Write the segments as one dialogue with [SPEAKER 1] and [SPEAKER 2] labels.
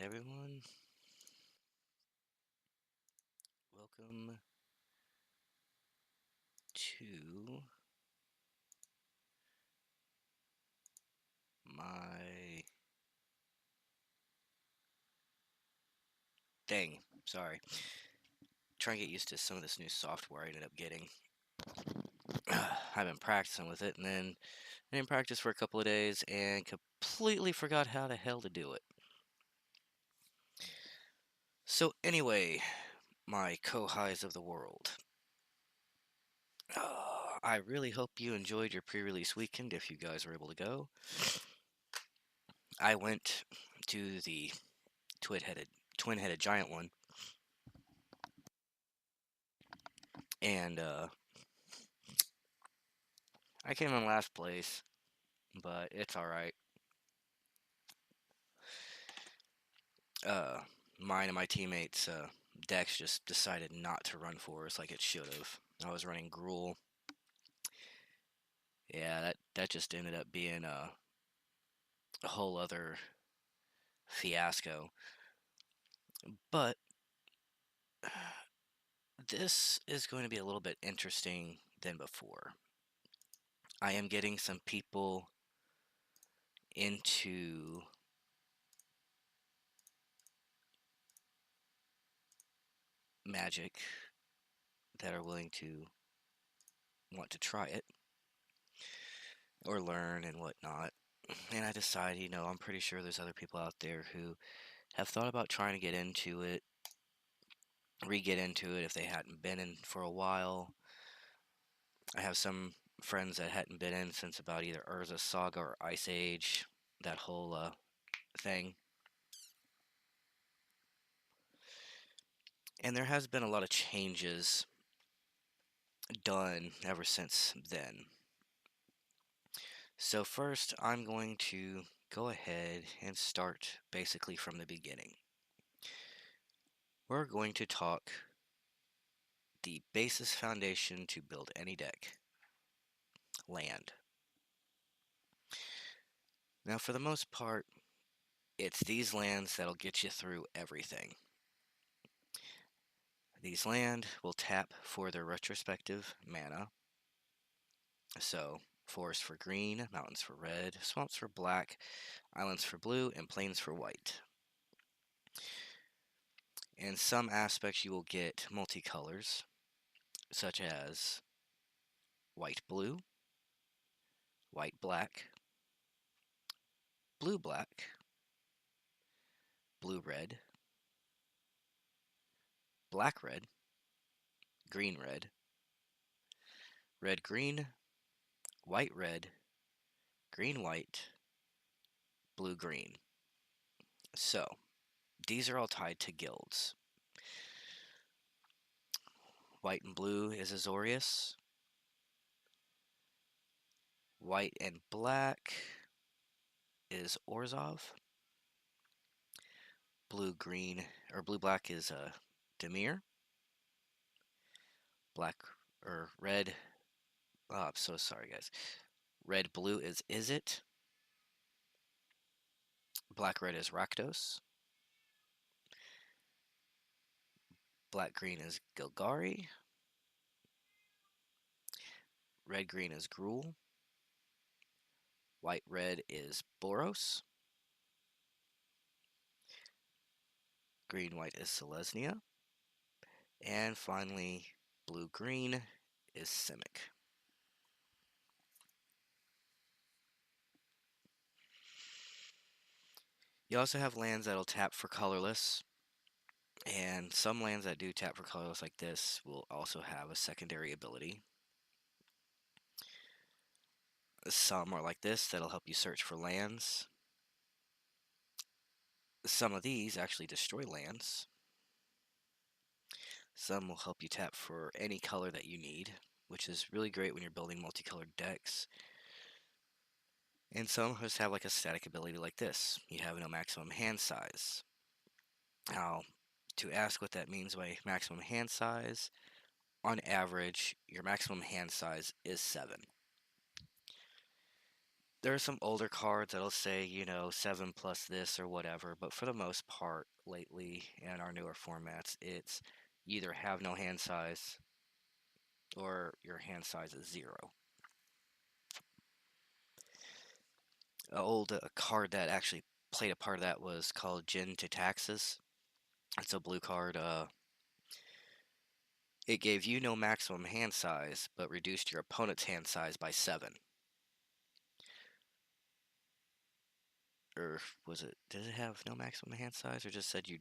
[SPEAKER 1] everyone. Welcome to my thing. Sorry. Trying to get used to some of this new software I ended up getting. I've been practicing with it, and then I didn't practice for a couple of days and completely forgot how the hell to do it. So anyway, my co-highs of the world. I really hope you enjoyed your pre-release weekend if you guys were able to go. I went to the twin-headed giant one, and I came in last place, but it's all right. Uh, Mine and my teammates' decks just decided not to run for us like it should have. I was running Gruul. Yeah, that just ended up being a whole other fiasco. But this is going to be a little bit interesting than before. I am getting some people into Magic that are willing to want to try it or learn and whatnot. And I decided, I'm pretty sure there's other people out there who have thought about trying to get into it, re-get into it if they hadn't been in for a while. I have some friends that hadn't been in since about either Urza Saga or Ice Age, that whole thing. And there has been a lot of changes done ever since then. So first, I'm going to go ahead and start basically from the beginning. We're going to talk the basis foundation to build any deck: land. Now, for the most part, it's these lands that'll get you through everything. These land will tap for their retrospective mana. So, forest for green, mountains for red, swamps for black, islands for blue, and plains for white. In some aspects, you will get multicolors, such as white-blue, white-black, blue-black, blue-red, black-red, green-red, red-green, white-red, green-white, blue-green. So, these are all tied to guilds. White and blue is Azorius. White and black is Orzhov. Blue-green, or blue-black is Dimir. Black, or red, oh, I'm so sorry, guys. Red-blue is Izzet. Black-red is Rakdos. Black-green is Gilgari. Red-green is Gruul. White-red is Boros. Green-white is Selesnya. And finally, blue-green is Simic. You also have lands that'll tap for colorless, and some lands that do tap for colorless like this will also have a secondary ability. Some are like this that'll help you search for lands. Some of these actually destroy lands. Some will help you tap for any color that you need, which is really great when you're building multicolored decks. And some just have like a static ability like this. You have no maximum hand size. Now, to ask what that means by maximum hand size, on average, your maximum hand size is 7. There are some older cards that'll say, 7 plus this or whatever, but for the most part, lately in our newer formats, it's you either have no hand size or your hand size is 0. An old card that actually played a part of that was called Gin to Taxes. It's a blue card. It gave you no maximum hand size, but reduced your opponent's hand size by 7. Or was it, did it have no maximum hand size, or just said you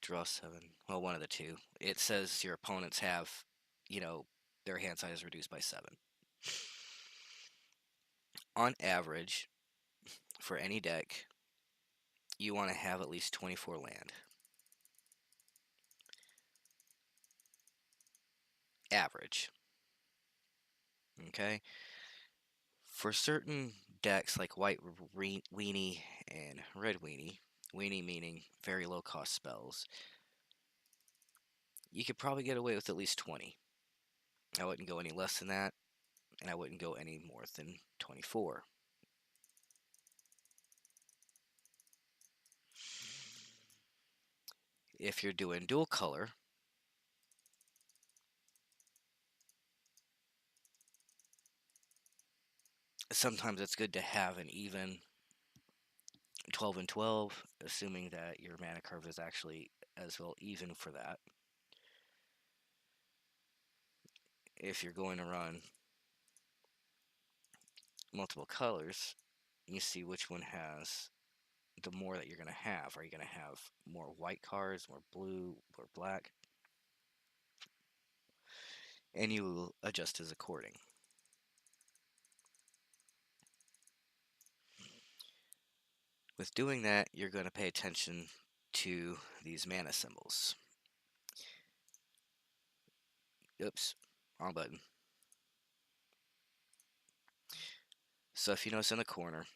[SPEAKER 1] draw 7? Well, one of the two. It says your opponents have, you know, their hand size reduced by 7. On average, for any deck, you want to have at least 24 land. Average. Okay? For certain decks like White Weenie and Red Weenie, Weenie meaning very low cost spells, you could probably get away with at least 20. I wouldn't go any less than that, and I wouldn't go any more than 24. If you're doing dual color, sometimes it's good to have an even 12 and 12, assuming that your mana curve is actually as well even for that. If you're going to run multiple colors, you see which one has the more that you're going to have. Are you going to have more white cards, more blue, or black? And you will adjust as according. With doing that, you're going to pay attention to these mana symbols. Oops, wrong button. So if you notice in the corner,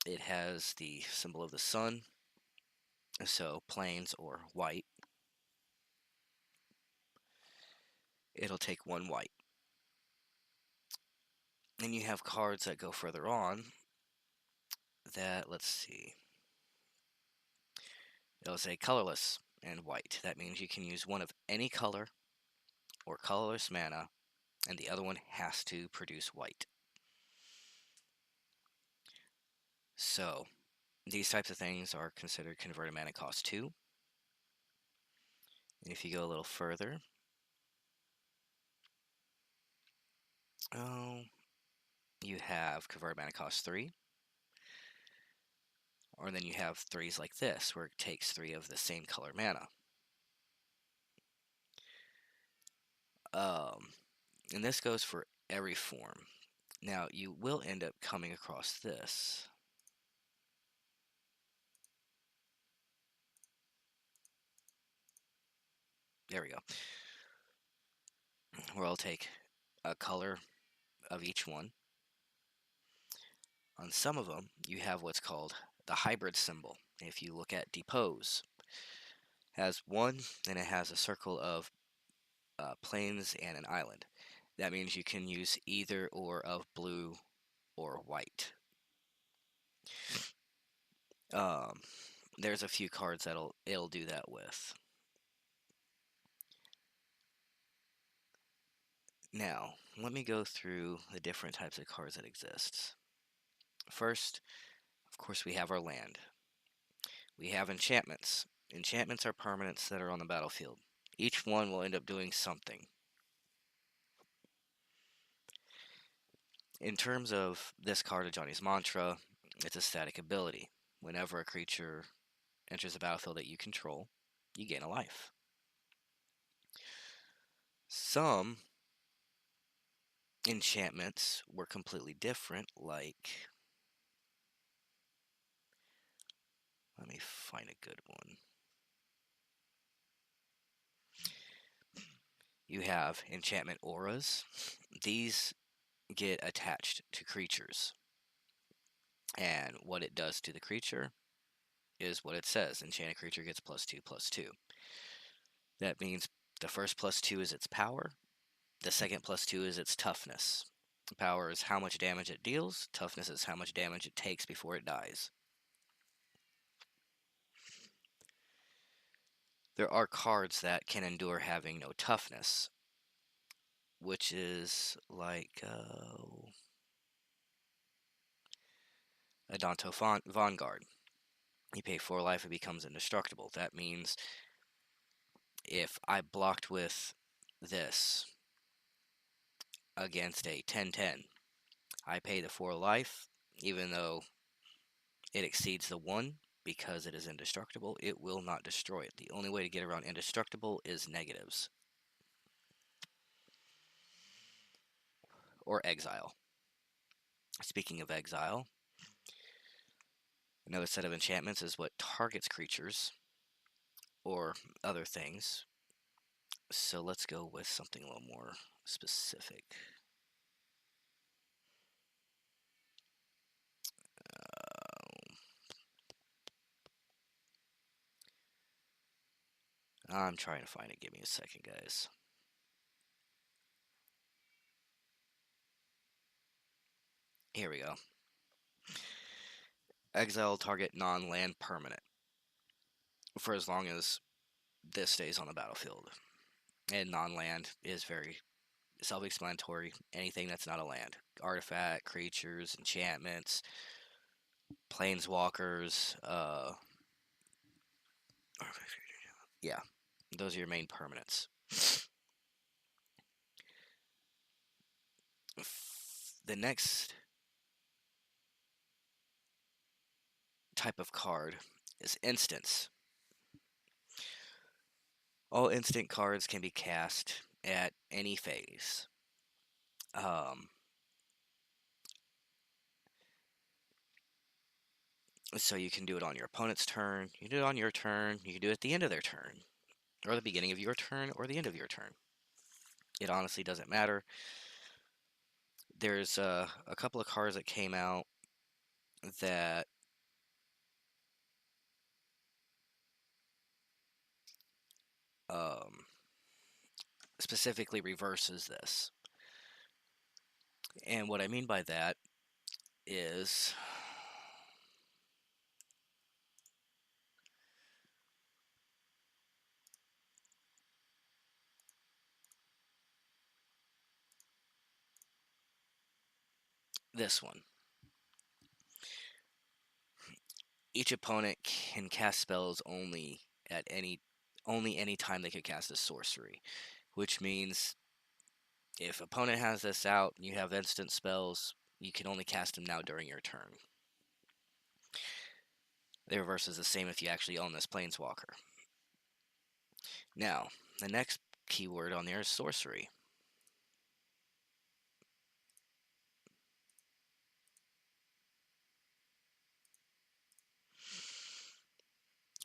[SPEAKER 1] it has the symbol of the sun, so plains or white. It'll take 1 white. Then you have cards that go further on that, let's see, it'll say colorless and white. That means you can use one of any color or colorless mana, and the other one has to produce white. So these types of things are considered converted mana cost 2. And if you go a little further, oh, you have converted mana cost 3. Or then you have 3s like this, where it takes 3 of the same color mana. And this goes for every form. Now, you will end up coming across this. There we go. Where I'll take a color of each one. On some of them, you have what's called the hybrid symbol. If you look at Depose, it has 1, and it has a circle of plains and an island. That means you can use either or of blue or white. There's a few cards it'll do that with. Now, let me go through the different types of cards that exist. First, of course, we have our land. We have enchantments. Enchantments are permanents that are on the battlefield. Each one will end up doing something. In terms of this card of Johnny's Mantra, it's a static ability. Whenever a creature enters the battlefield that you control, you gain a life. Some enchantments were completely different, like, let me find a good one. You have enchantment auras. These get attached to creatures. And what it does to the creature is what it says. Enchanted creature gets +2/+2. That means the first +2 is its power. The second +2 is its toughness. Power is how much damage it deals. Toughness is how much damage it takes before it dies. There are cards that can endure having no toughness, which is like Adanto Vanguard. You pay 4 life, it becomes indestructible. That means if I blocked with this against a 10-10, I pay the 4 life, even though it exceeds the 1, because it is indestructible, it will not destroy it. The only way to get around indestructible is negatives. Or exile. Speaking of exile, another set of enchantments is what targets creatures or other things. So let's go with something a little more specific. I'm trying to find it. Give me a second, guys. Here we go. Exile target non-land permanent for as long as this stays on the battlefield. And non-land is very self-explanatory. Anything that's not a land. Artifact, creatures, enchantments, planeswalkers, yeah, those are your main permanents. The next type of card is instants. All instant cards can be cast at any phase. So you can do it on your opponent's turn, you can do it on your turn, you can do it at the end of their turn, or the beginning of your turn, or the end of your turn. It honestly doesn't matter. There's a couple of cards that came out that specifically reverses this. And what I mean by that is this one. Each opponent can cast spells only any time they could cast a sorcery, which means if opponent has this out and you have instant spells, you can only cast them now during your turn. The reverse is the same if you actually own this planeswalker. Now, the next keyword on there is sorcery.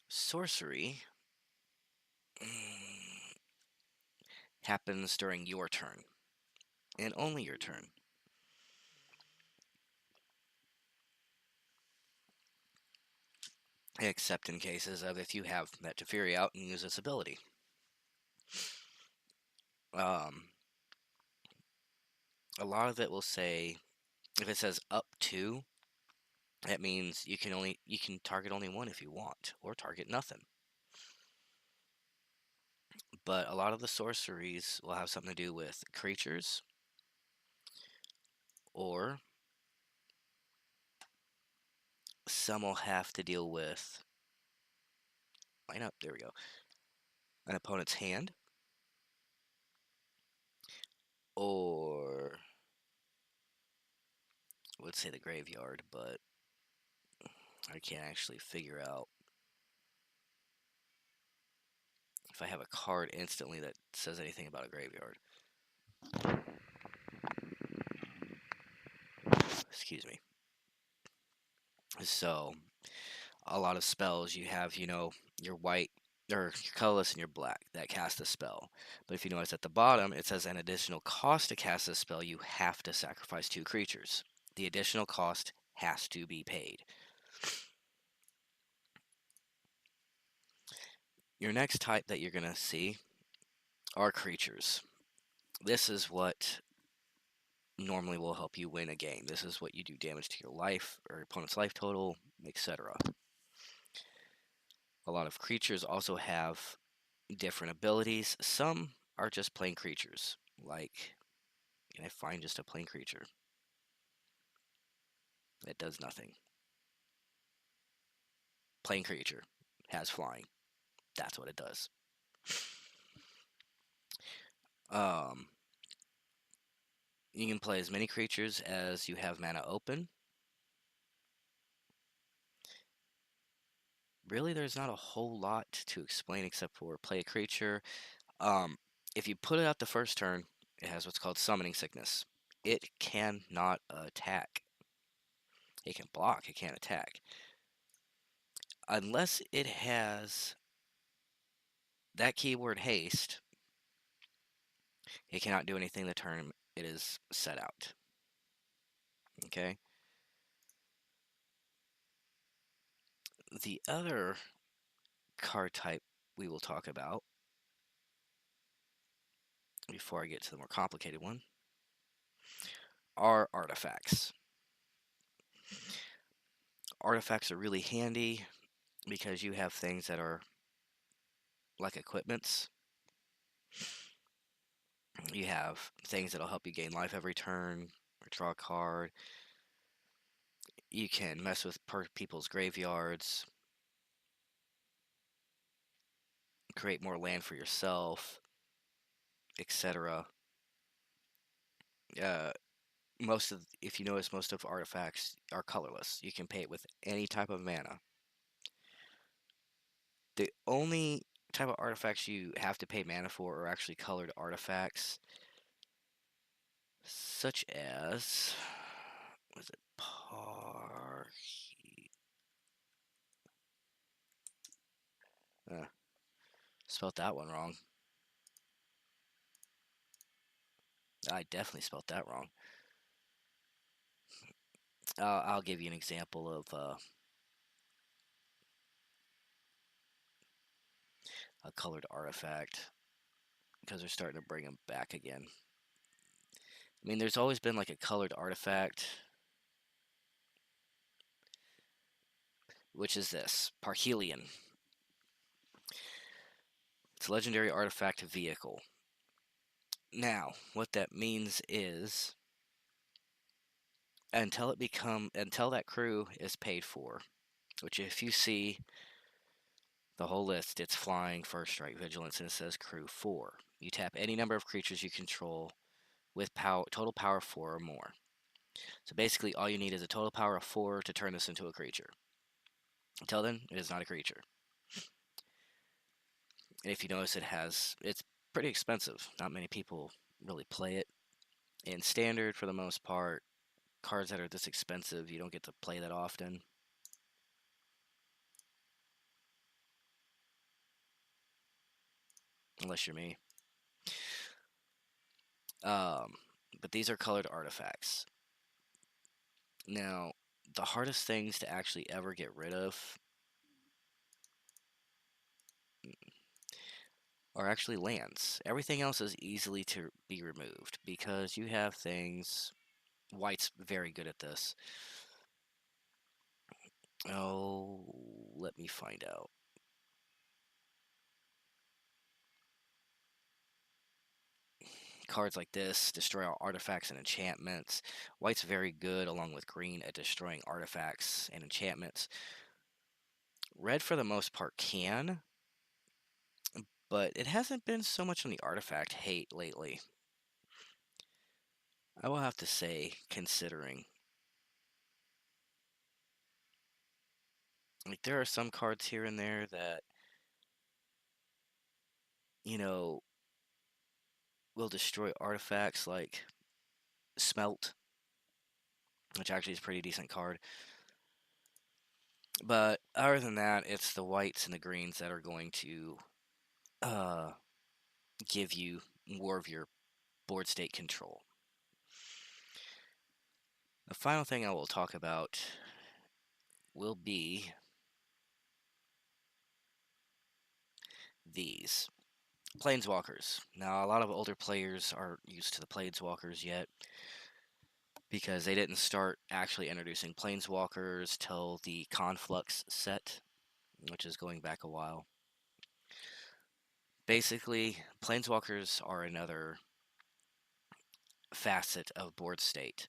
[SPEAKER 1] Sorcery happens during your turn, and only your turn. Except in cases of if you have Maddhatter out and use its ability. A lot of it will say, if it says up to, that means you can target only one if you want, or target nothing. But a lot of the sorceries will have something to do with creatures, or some will have to deal with, line up, there we go, an opponent's hand, or let's say the graveyard, but I can't actually figure out if I have a card instantly that says anything about a graveyard. Excuse me. So, a lot of spells you have, your white or your colorless and your black that cast a spell. But if you notice at the bottom, it says an additional cost to cast this spell, you have to sacrifice 2 creatures. The additional cost has to be paid. Your next type that you're going to see are creatures. This is what normally will help you win a game. This is what you do damage to your life or your opponent's life total, etc. A lot of creatures also have different abilities. Some are just plain creatures, like, and I find just a plain creature that does nothing. Plain creature has flying. That's what it does. Um, you can play as many creatures as you have mana open. Really, there's not a whole lot to explain except for play a creature. Um, if you put it out the first turn, it has what's called summoning sickness. It cannot attack. It can block, it can't attack. Unless it has that keyword haste, it cannot do anything the turn it is set out. Okay? The other card type we will talk about before I get to the more complicated one are artifacts. Artifacts are really handy because you have things that are like equipments. You have things that'll help you gain life every turn or draw a card. You can mess with people's graveyards, create more land for yourself, etc. Uh, if you notice, most of artifacts are colorless. You can pay it with any type of mana. The only type of artifacts you have to pay mana for are actually colored artifacts, such as, was it spelled that one wrong. I definitely spelled that wrong. I'll give you an example of a colored artifact because they're starting to bring them back again. I mean, there's always been like a colored artifact, which is this Parhelion. It's a legendary artifact vehicle. Now, what that means is until that crew is paid for, which if you see the whole list, it's flying, first strike, vigilance, and it says crew 4. You tap any number of creatures you control with total power 4 or more. So basically, all you need is a total power of 4 to turn this into a creature. Until then, it is not a creature. And if you notice, it's pretty expensive. Not many people really play it. In standard, for the most part, cards that are this expensive, you don't get to play that often. Unless you're me. But these are colored artifacts. Now, the hardest things to actually ever get rid of are actually lands. Everything else is easily to be removed because you have things. White's very good at this. Oh, let me find out. Cards like this destroy all artifacts and enchantments. White's very good, along with green, at destroying artifacts and enchantments. Red, for the most part, can, but it hasn't been so much on the artifact hate lately. I will have to say, considering. Like, there are some cards here and there that, you know, will destroy artifacts like Smelt, which actually is a pretty decent card. But other than that, it's the whites and the greens that are going to uh, give you more of your board state control. The final thing I will talk about will be these planeswalkers. Now, a lot of older players aren't used to the planeswalkers yet. because they didn't start actually introducing planeswalkers till the Conflux set, which is going back a while. Basically, planeswalkers are another facet of board state.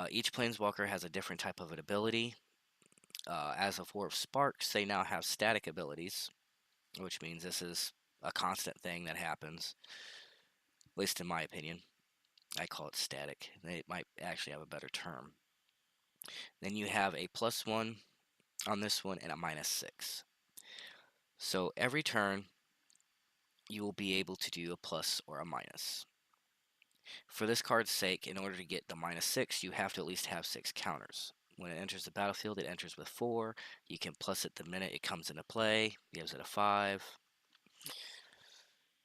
[SPEAKER 1] Each planeswalker has a different type of an ability. As of War of Sparks, they now have static abilities, which means this is a constant thing that happens, at least in my opinion. I call it static. They might actually have a better term. Then you have a +1 on this one and a -6. So every turn, you will be able to do a plus or a minus. For this card's sake, in order to get the -6, you have to at least have 6 counters. When it enters the battlefield, it enters with 4. You can plus it the minute it comes into play, gives it a 5.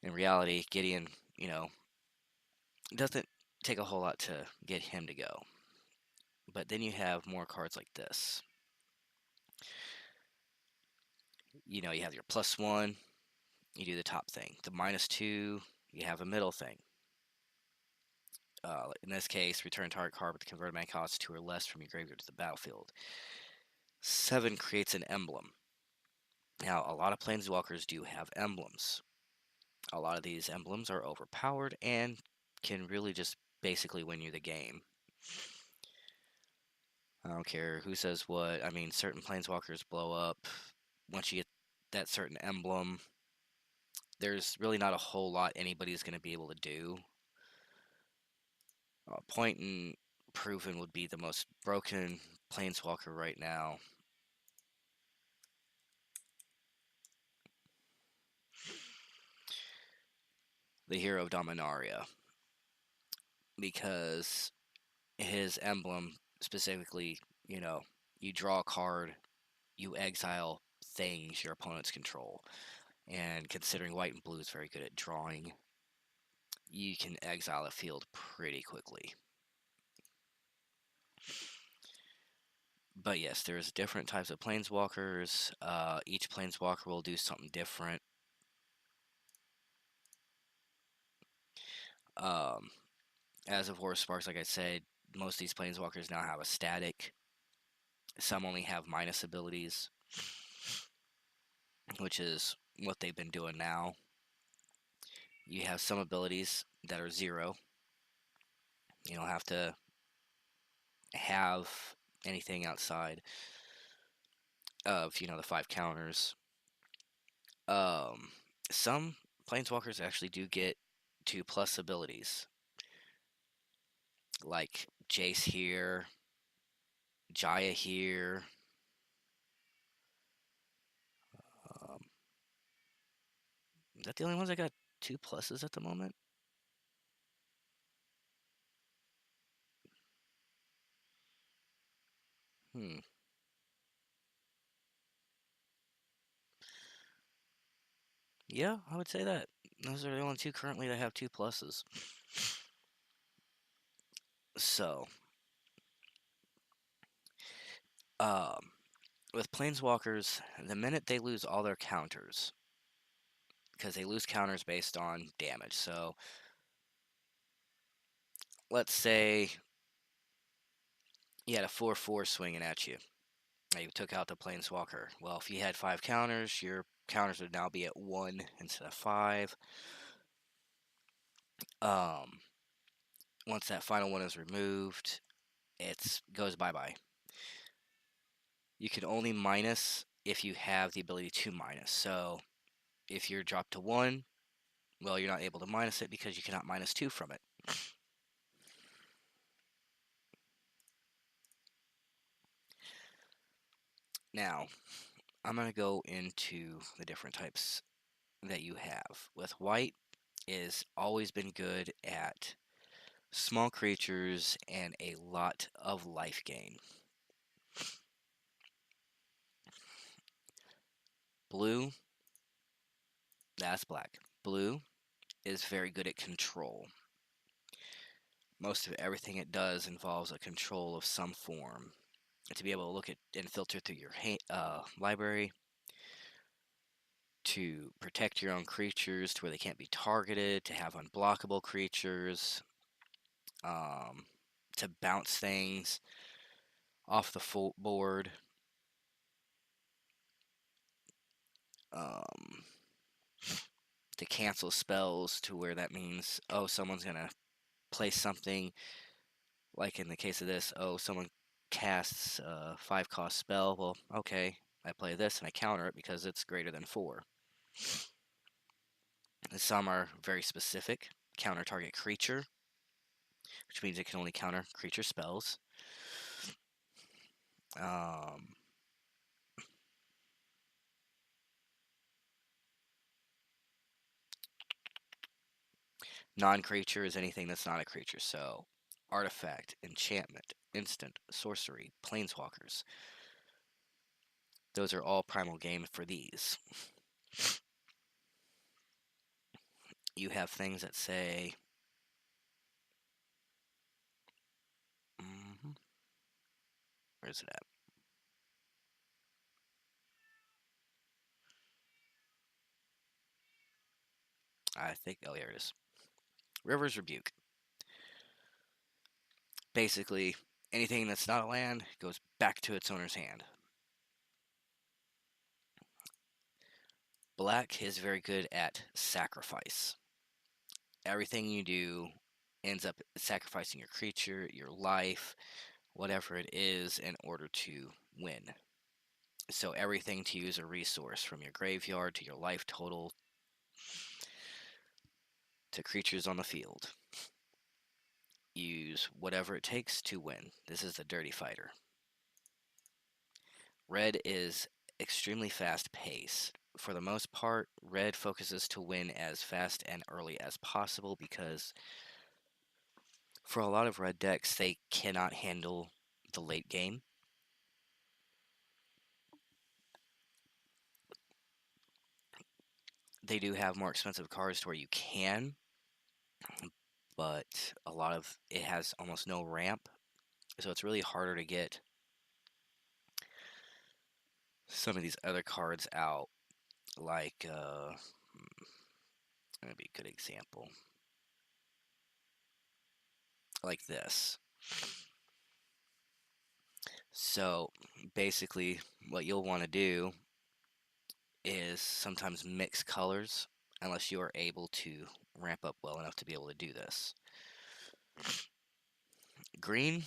[SPEAKER 1] In reality, Gideon, doesn't take a whole lot to get him to go. But then you have more cards like this. You have your +1, you do the top thing. The -2, you have a middle thing. In this case, return target card with the converted mana cost 2 or less from your graveyard to the battlefield. 7 creates an emblem. Now, a lot of planeswalkers do have emblems. A lot of these emblems are overpowered and can really just basically win you the game. I don't care who says what. I mean, certain planeswalkers blow up. Once you get that certain emblem, there's really not a whole lot anybody's going to be able to do. Point and Proven would be the most broken planeswalker right now. The hero of Dominaria. Because his emblem specifically, you draw a card, you exile things your opponents control. And considering white and blue is very good at drawing, you can exile a field pretty quickly. But yes, there's different types of planeswalkers. Each planeswalker will do something different. As of War of Sparks, like I said, most of these planeswalkers now have a static. Some only have minus abilities, which is what they've been doing now. You have some abilities that are 0. You don't have to have anything outside of, the 5 counters. Some planeswalkers actually do get 2+ abilities. Like Jace here, Jaya here. Um, is that the only ones that got 2+ at the moment? Hmm. Yeah, I would say that. Those are the only 2 currently that have 2+. So, um, with planeswalkers, the minute they lose all their counters, because they lose counters based on damage. So, let's say you had a 4/4 swinging at you. And you took out the planeswalker. Well, if you had 5 counters, your counters would now be at 1 instead of 5. Um, Once that final one is removed, it goes bye-bye. You can only minus if you have the ability to minus. So, if you're dropped to 1, well, you're not able to minus it because you cannot -2 from it. Now, I'm going to go into the different types that you have. With white, is always been good at small creatures and a lot of life gain. Blue, that's black. Blue is very good at control. Most of everything it does involves a control of some form. To be able to look at and filter through your library, to protect your own creatures to where they can't be targeted, to have unblockable creatures. um, to bounce things off the full board, um, to cancel spells to where that means, oh, someone's gonna play something, like in the case of this, oh, someone casts a 5-cost spell. Well, okay, I play this and I counter it because it's greater than 4. And some are very specific. Counter target creature, which means it can only counter creature spells. Um, Non-creature is anything that's not a creature. So, artifact, enchantment, instant, sorcery, planeswalkers. Those are all primal game for these. You have things that say, where's it at? I think, oh, here it is. River's Rebuke. Basically, anything that's not a land goes back to its owner's hand. Black is very good at sacrifice. Everything you do ends up sacrificing your creature, your life, whatever it is, in order to win. So everything to use a resource, from your graveyard to your life total to creatures on the field. Use whatever it takes to win. This is the dirty fighter. Red is extremely fast pace. For the most part, red focuses to win as fast and early as possible because for a lot of red decks, they cannot handle the late game. They do have more expensive cards to where you can, but a lot of it has almost no ramp, so it's really harder to get some of these other cards out. Like, maybe a good example, like this. So basically, what you'll want to do is sometimes mix colors, unless you are able to ramp up well enough to be able to do this. Green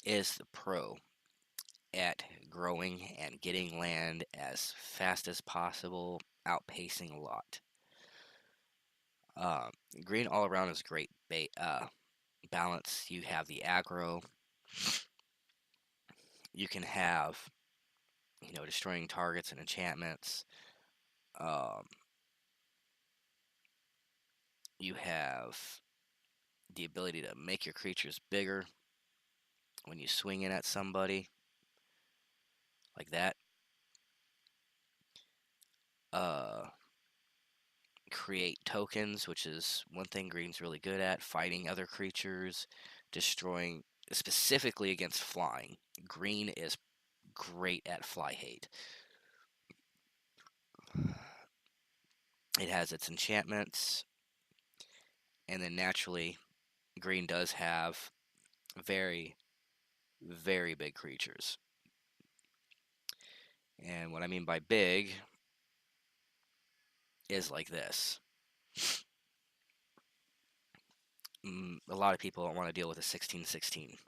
[SPEAKER 1] is the pro at growing and getting land as fast as possible, outpacing a lot. Um, Green all around is great balance. You have the aggro. You can have, destroying targets and enchantments. Um, you have the ability to make your creatures bigger when you swing in at somebody, like that. Uh, Create tokens, which is one thing green's really good at, fighting other creatures, destroying, specifically against flying. Green is great at fly hate. It has its enchantments, and then naturally, green does have very, very big creatures. And what I mean by big is like this. A lot of people don't want to deal with a 16/16.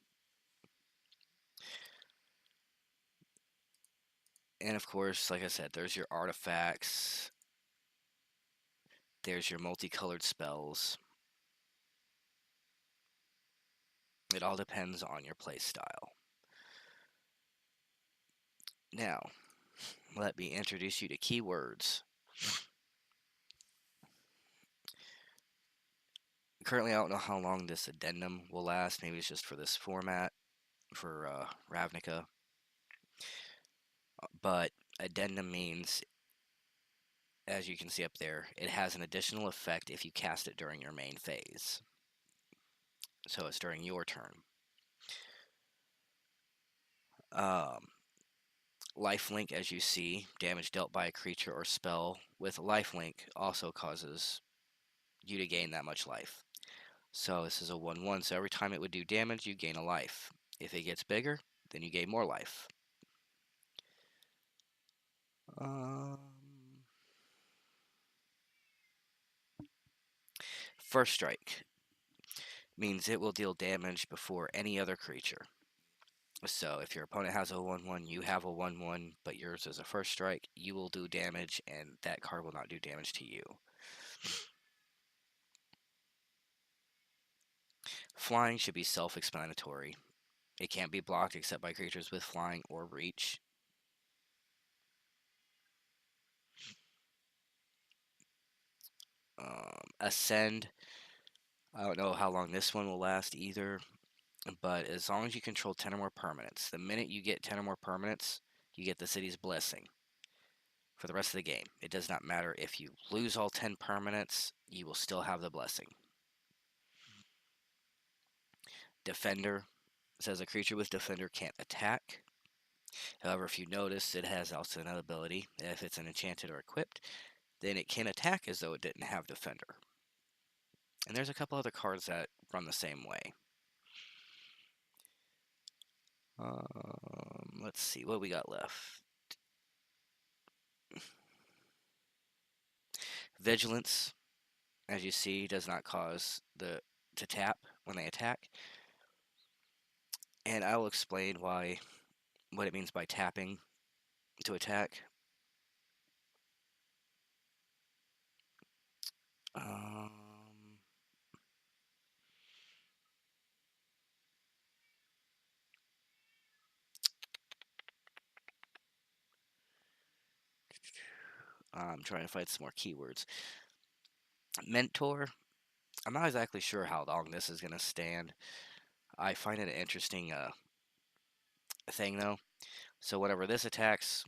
[SPEAKER 1] And of course, like I said, there's your artifacts, there's your multicolored spells. It all depends on your play style. Now, let me introduce you to keywords. Currently, I don't know how long this addendum will last. Maybe it's just for this format, for Ravnica. But addendum means, as you can see up there, it has an additional effect if you cast it during your main phase. So it's during your turn. Lifelink, as you see, damage dealt by a creature or spell with lifelink also causes you to gain that much life. So this is a 1/1. So every time it would do damage, you gain a life. If it gets bigger, then you gain more life. Um, First strike means it will deal damage before any other creature. So if your opponent has a 1/1, you have a 1/1, but yours is a first strike, you will do damage, and that card will not do damage to you. Flying should be self-explanatory. It can't be blocked except by creatures with flying or reach. Ascend. I don't know how long this one will last either, but as long as you control 10 or more permanents, the minute you get 10 or more permanents, you get the city's blessing for the rest of the game. It does not matter if you lose all 10 permanents, you will still have the blessing. Defender says a creature with Defender can't attack. However, if you notice, it has also another ability. If it's an enchanted or equipped, then it can attack as though it didn't have Defender. And there's a couple other cards that run the same way. Let's see what we got left. Vigilance, as you see, does not cause the to tap when they attack. And I will explain what it means by tapping to attack. Um, I'm trying to find some more keywords. Mentor. I'm not exactly sure how long this is going to stand. I find it an interesting thing, though. So whenever this attacks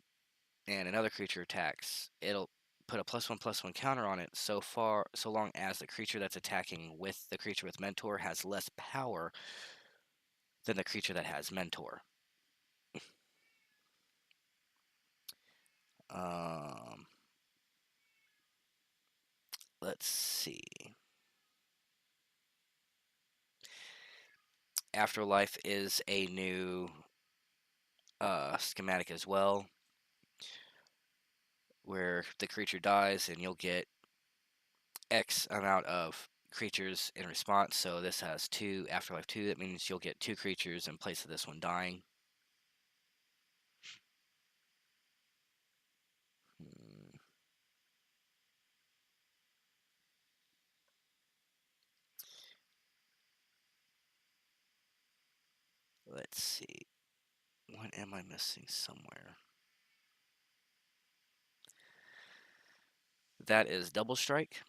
[SPEAKER 1] and another creature attacks, it'll put a +1/+1 counter on it so long as the creature that's attacking with the creature with Mentor has less power than the creature that has Mentor. Um, let's see. Afterlife is a new schematic as well, where the creature dies and you'll get X amount of creatures in response. So this has 2, Afterlife 2. That means you'll get 2 creatures in place of this one dying. Hmm. Let's see. What am I missing somewhere? That is double strike.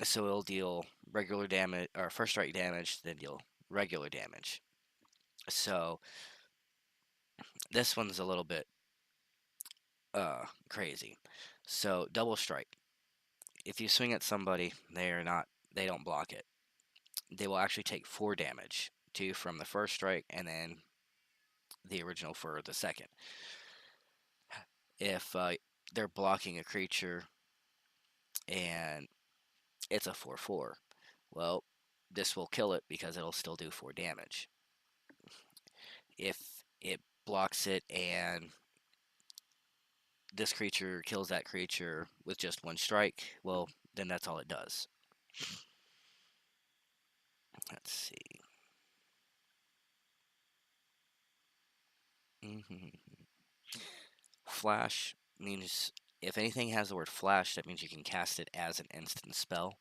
[SPEAKER 1] So it'll deal regular damage, or first strike damage, then deal regular damage. So this one's a little bit crazy. So double strike. If you swing at somebody, they don't block it. They will actually take 4 damage, 2 from the first strike and then the original for the second. If they're blocking a creature and it's a 4/4, well, this will kill it because it'll still do 4 damage. If it blocks it and this creature kills that creature with just 1 strike, well, then that's all it does. Let's see. Flash means if anything has the word flash, that means you can cast it as an instant spell.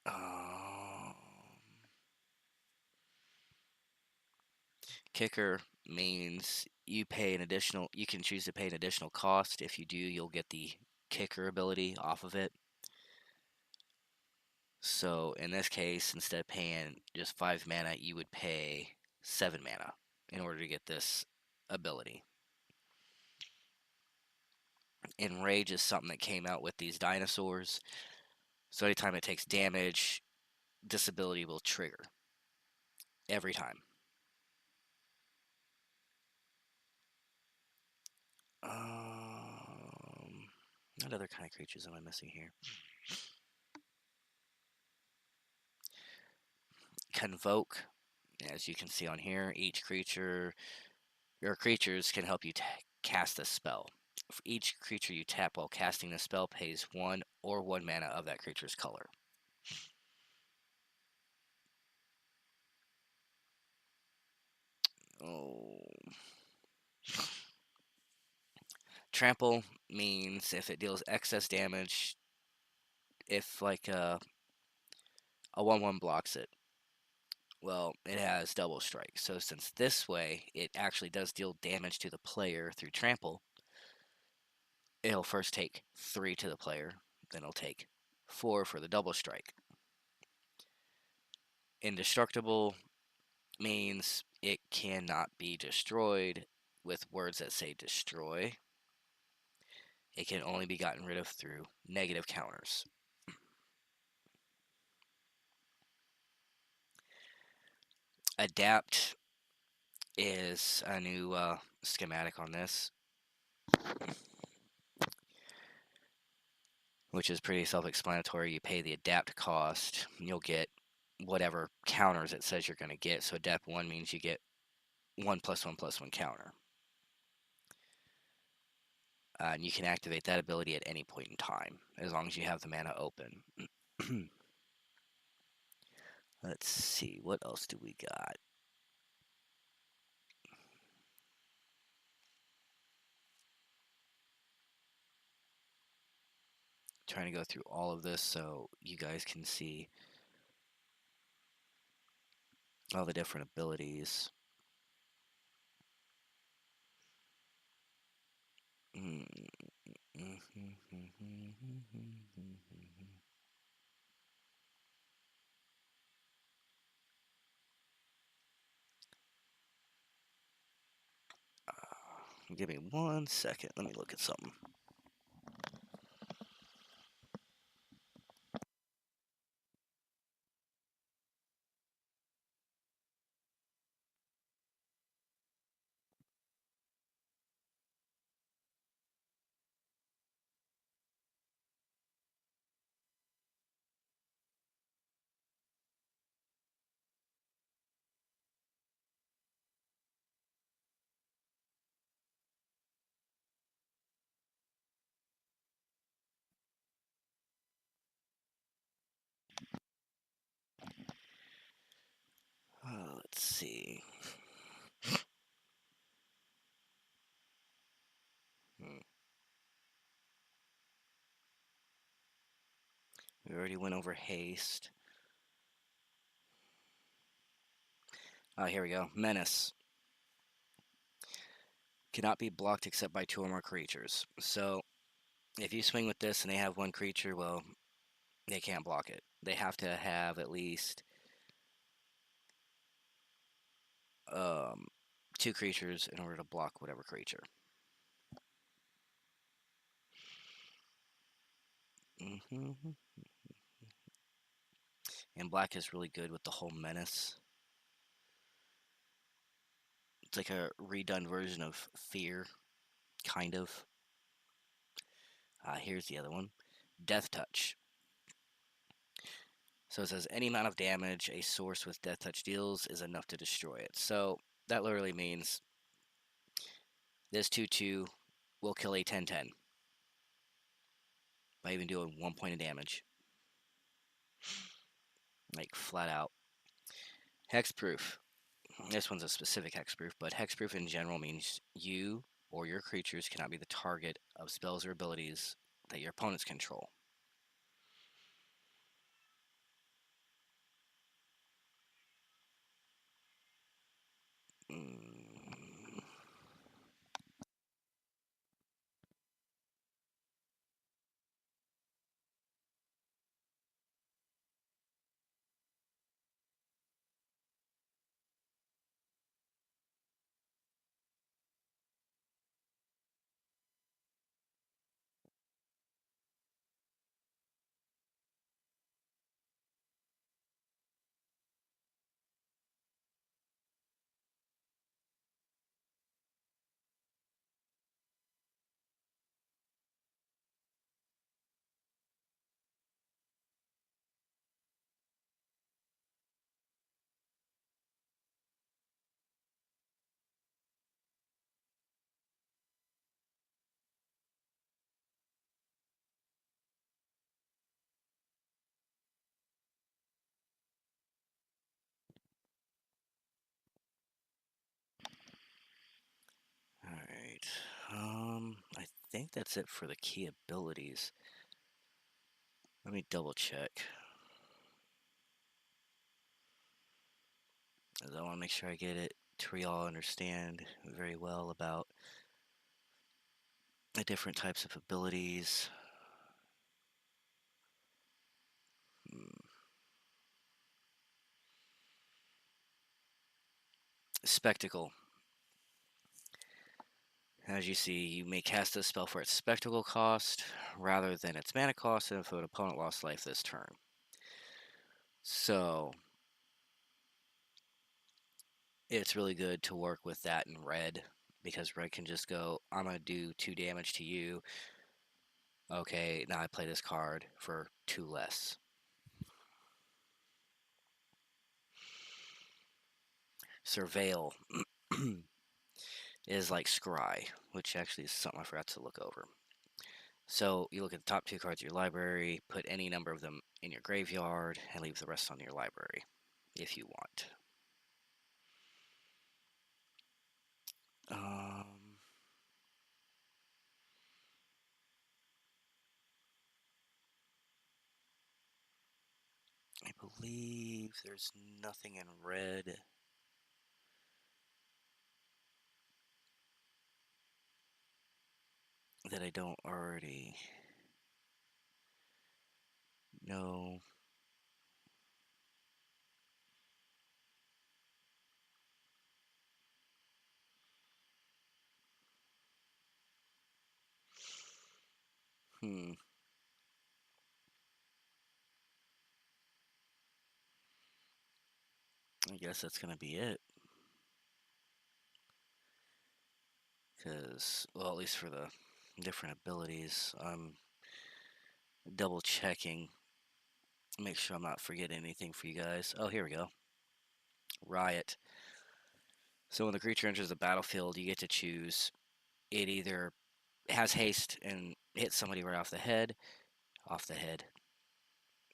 [SPEAKER 1] Um, Kicker means you can choose to pay an additional cost. If you do, you'll get the kicker ability off of it. So in this case, instead of paying just 5 mana, you would pay 7 mana in order to get this ability. Enrage is something that came out with these dinosaurs. So anytime it takes damage, this ability will trigger. Every time. What other kind of creatures am I missing here? Convoke. As you can see on here, your creatures can help you cast a spell. For each creature you tap while casting the spell pays 1 or 1 mana of that creature's color. Oh. Trample means if it deals excess damage, if like a 1/1 blocks it, well, it has double strike. So since this way it actually does deal damage to the player through trample, it'll first take 3 to the player, then it'll take 4 for the double strike. Indestructible means it cannot be destroyed with words that say destroy. It can only be gotten rid of through negative counters. Adapt is a new schematic on this, which is pretty self-explanatory. You pay the adapt cost, and you'll get whatever counters it says you're going to get. So adapt 1 means you get 1+1+1 counter. And you can activate that ability at any point in time, as long as you have the mana open. Let's see, what else do we got? Trying to go through all of this so you guys can see all the different abilities. Give me 1 second. Let me look at something. Let's see. We already went over haste. Here we go. Menace. Cannot be blocked except by 2 or more creatures. So, if you swing with this and they have 1 creature, well, they can't block it. They have to have at least 2 creatures in order to block whatever creature. And black is really good with the whole menace. It's like a redone version of fear, kind of. Here's the other one. Death Touch. So it says any amount of damage a source with Death Touch deals is enough to destroy it. So that literally means this 2/2 will kill a 10/10 by even doing 1 point of damage. Like flat out. Hexproof. This one's a specific hexproof, but hexproof in general means you or your creatures cannot be the target of spells or abilities that your opponents control. think that's it for the key abilities. Let me double check. I want to make sure I get it to where y'all understand very well about the different types of abilities. Hmm. Spectacle. As you see, you may cast this spell for its spectacle cost rather than its mana cost, and if an opponent lost life this turn. So it's really good to work with that in red, because red can just go, I'm going to do 2 damage to you. Okay, now I play this card for 2 less. Surveil is like Scry, which actually is something I forgot to look over. So you look at the top 2 cards of your library, put any number of them in your graveyard, and leave the rest on your library if you want. I believe there's nothing in red that I don't already know. Hmm. I guess that's gonna be it. Because, well, at least for the different abilities, I'm double checking. Make sure I'm not forgetting anything for you guys. Oh, here we go. Riot. So when the creature enters the battlefield, you get to choose. It either has haste and hits somebody right off the head.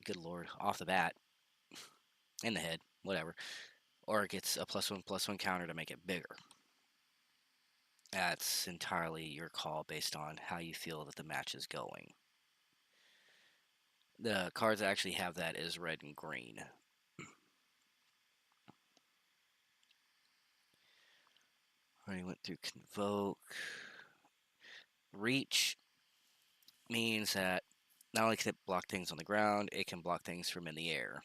[SPEAKER 1] Good lord, off the bat, in the head, whatever. Or it gets a +1/+1 counter to make it bigger. That's entirely your call based on how you feel that the match is going. The cards that actually have that is red and green. Already went through Convoke. Reach means that not only can it block things on the ground, it can block things from in the air.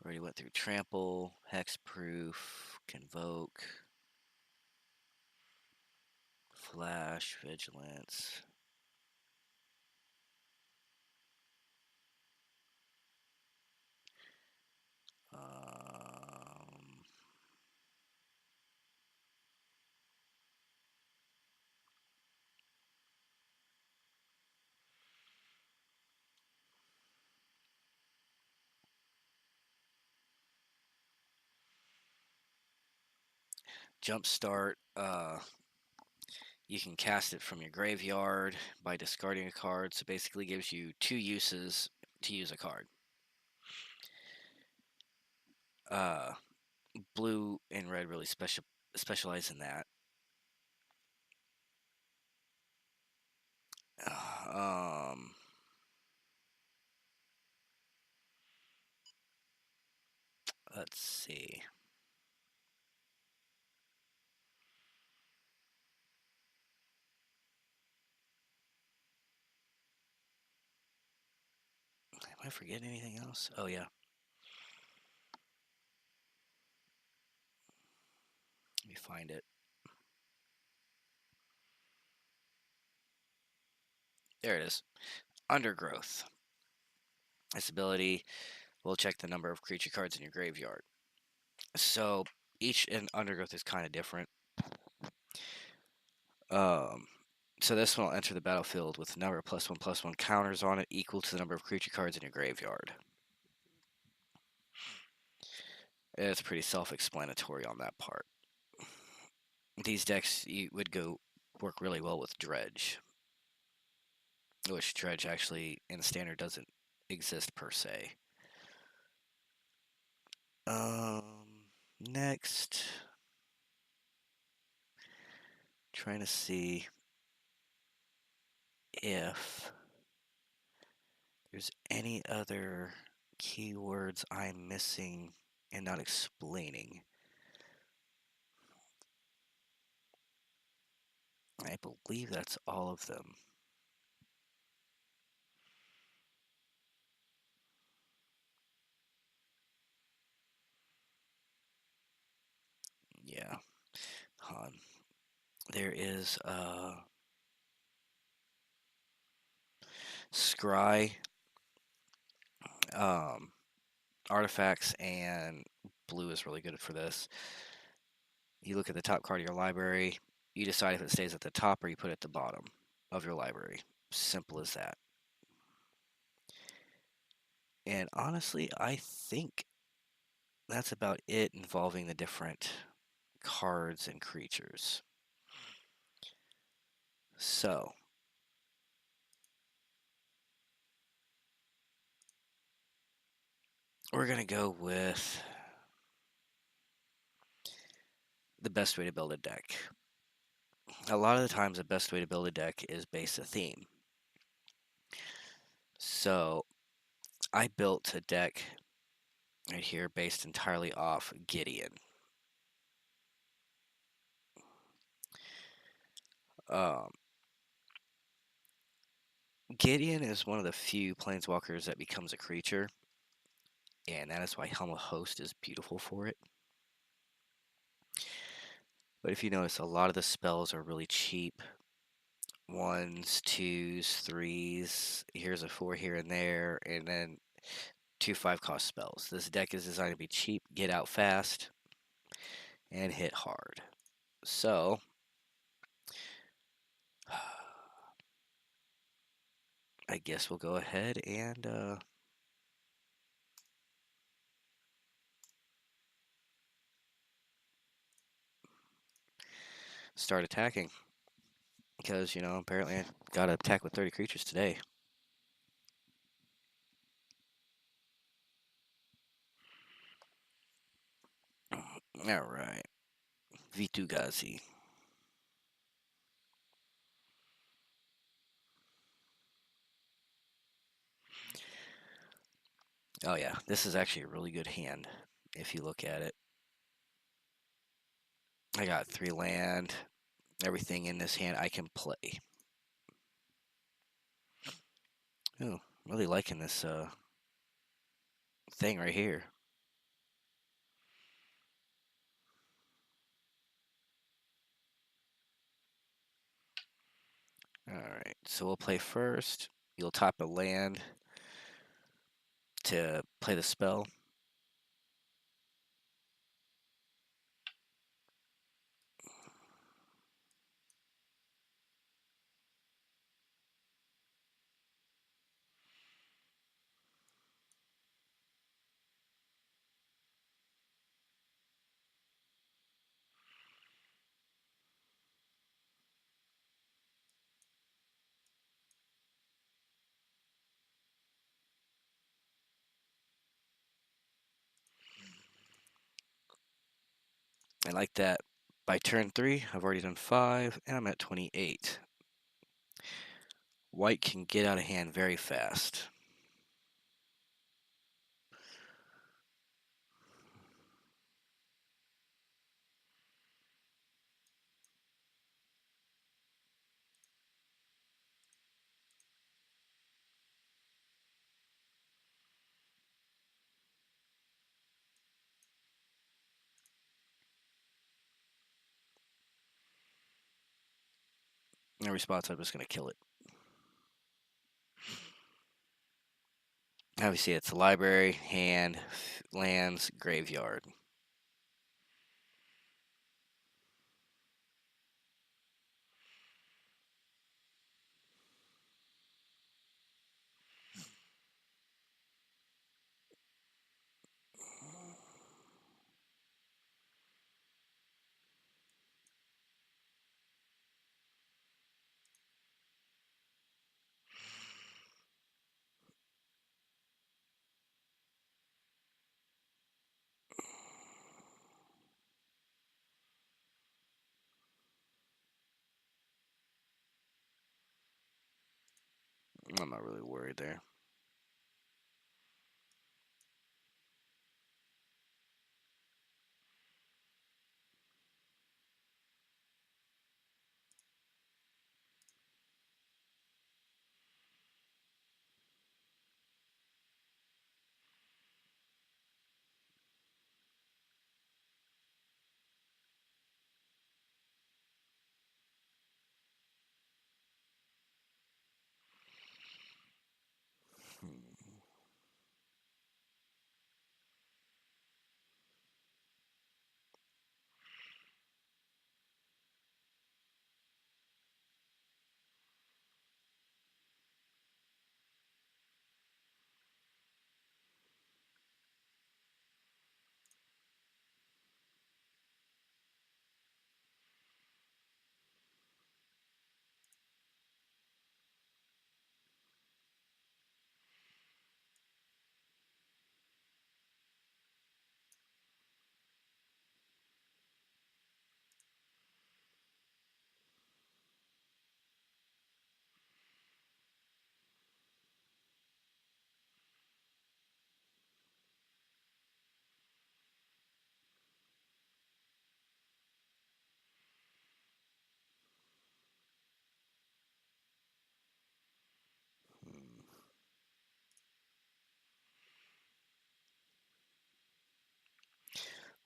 [SPEAKER 1] Already went through Trample, Hexproof, Convoke, Flash, Vigilance. Jumpstart, you can cast it from your graveyard by discarding a card, so basically gives you 2 uses to use a card. Blue and red really specialize in that. Um, let's see. Am I forgetting anything else? Oh yeah. Let me find it. There it is. Undergrowth. This ability will check the number of creature cards in your graveyard. So each and Undergrowth is kind of different. Um, so this one will enter the battlefield with a number of +1/+1 counters on it equal to the number of creature cards in your graveyard. It's pretty self-explanatory on that part. These decks would go work really well with Dredge, which Dredge actually in standard doesn't exist per se. Next, trying to see if there's any other keywords I'm missing and not explaining. I believe that's all of them. Yeah. Hold on. There is scry, um, artifacts, and blue is really good for this. You look at the top card of your library, you decide if it stays at the top or you put it at the bottom of your library. Simple as that. And honestly, I think that's about it involving the different cards and creatures. So, we're going to go with the best way to build a deck. A lot of the times, the best way to build a deck is base a theme. So, I built a deck right here based entirely off Gideon. Um, Gideon is one of the few planeswalkers that becomes a creature, and that is why Helm of Host is beautiful for it. But if you notice, a lot of the spells are really cheap. 1s, 2s, 3s, here's a 4 here and there, and then 2 5-cost spells. This deck is designed to be cheap, get out fast, and hit hard. So, I guess we'll go ahead and start attacking. Because, apparently I got to attack with 30 creatures today. Alright. Vitugazi. Oh yeah, this is actually a really good hand, if you look at it. I got 3 land. Everything in this hand I can play. Ooh, really liking this thing right here. Alright, so we'll play first. You'll tap a land to play the spell. I like that. By turn 3, I've already done 5, and I'm at 28. White can get out of hand very fast. In response, I'm just going to kill it. Obviously, it's library, hand, lands, graveyard. I'm not really worried there.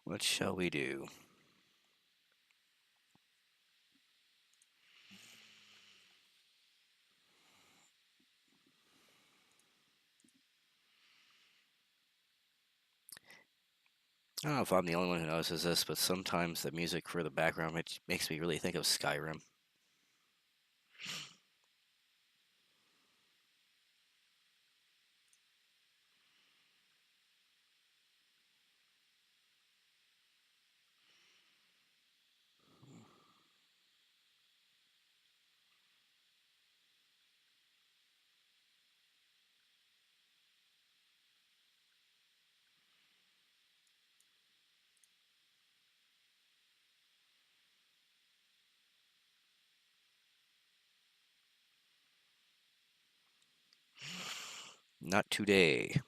[SPEAKER 1] What shall we do? I don't know if I'm the only one who notices this, but sometimes the music for the background makes me really think of Skyrim. Not today.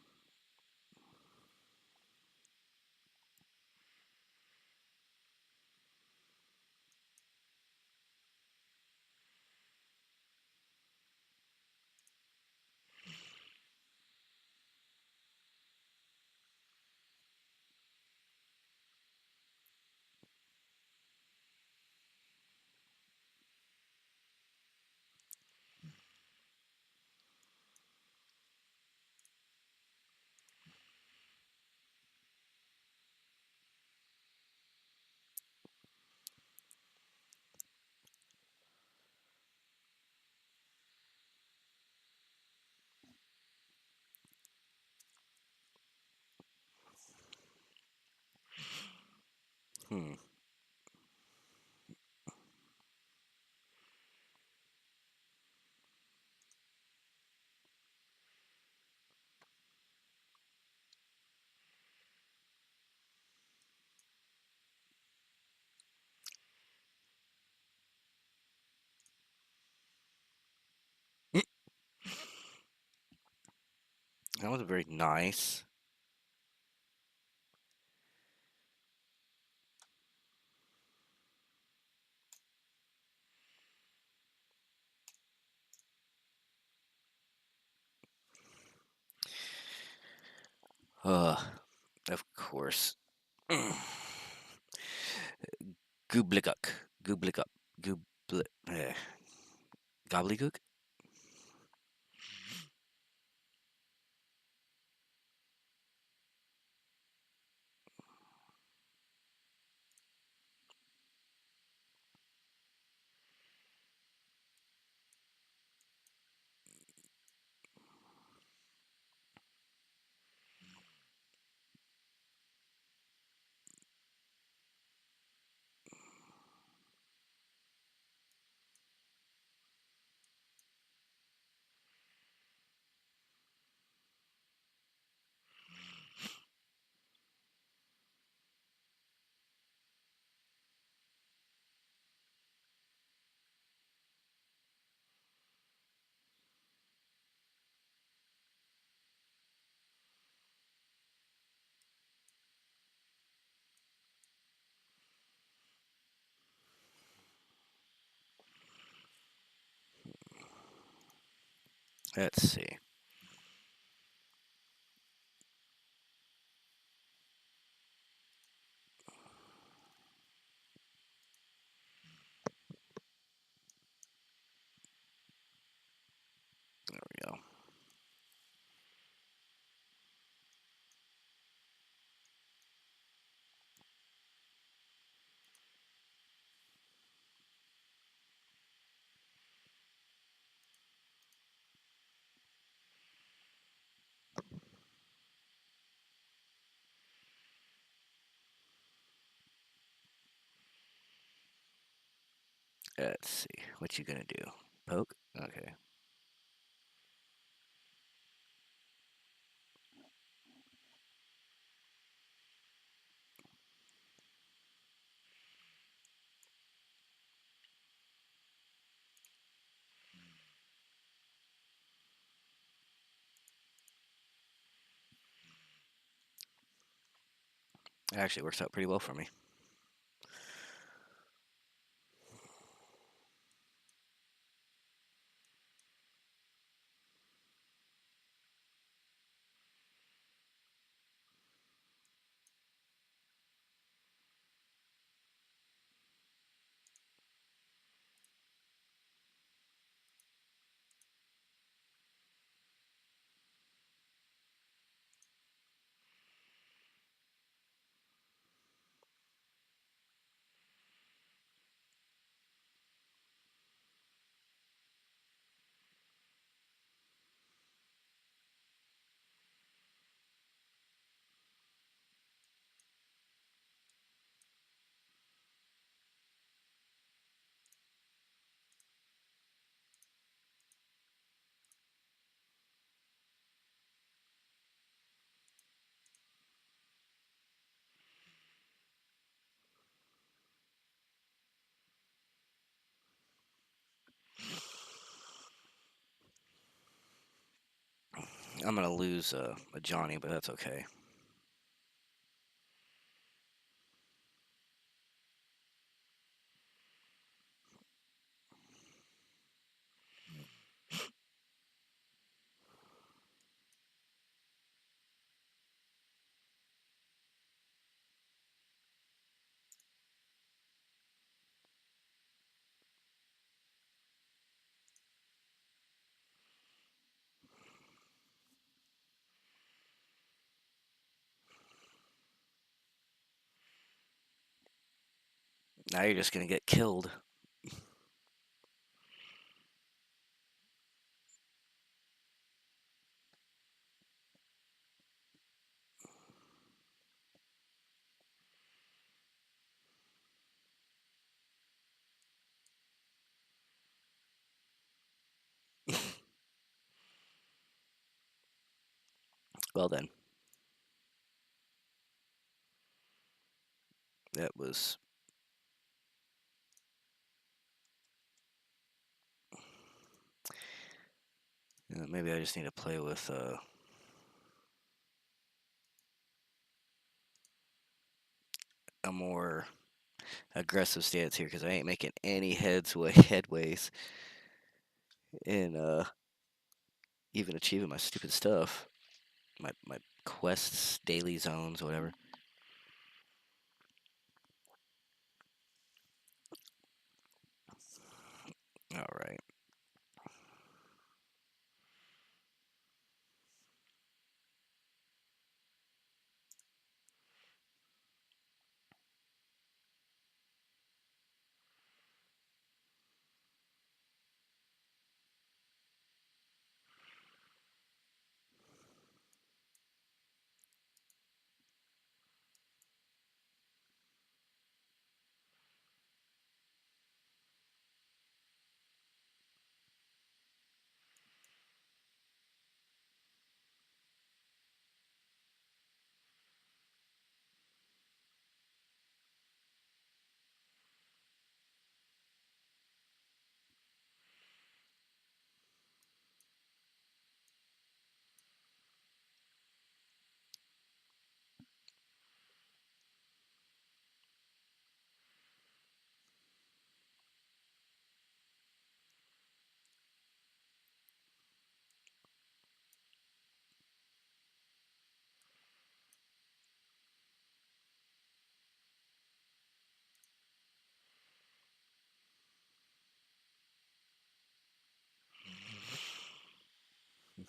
[SPEAKER 1] Hmm. That was very nice. Uh, of course. Gooblickuck. Gooblickup. Goobli... Gobbledygook? Let's see. There we go. Let's see. What you gonna do? Poke? Okay. It actually works out pretty well for me. I'm gonna lose a Johnny, but that's okay. Now you're just gonna get killed. Well then, that was. Maybe I just need to play with a more aggressive stance here because I ain't making any headways in even achieving my stupid stuff, my quests, daily zones, whatever. All right.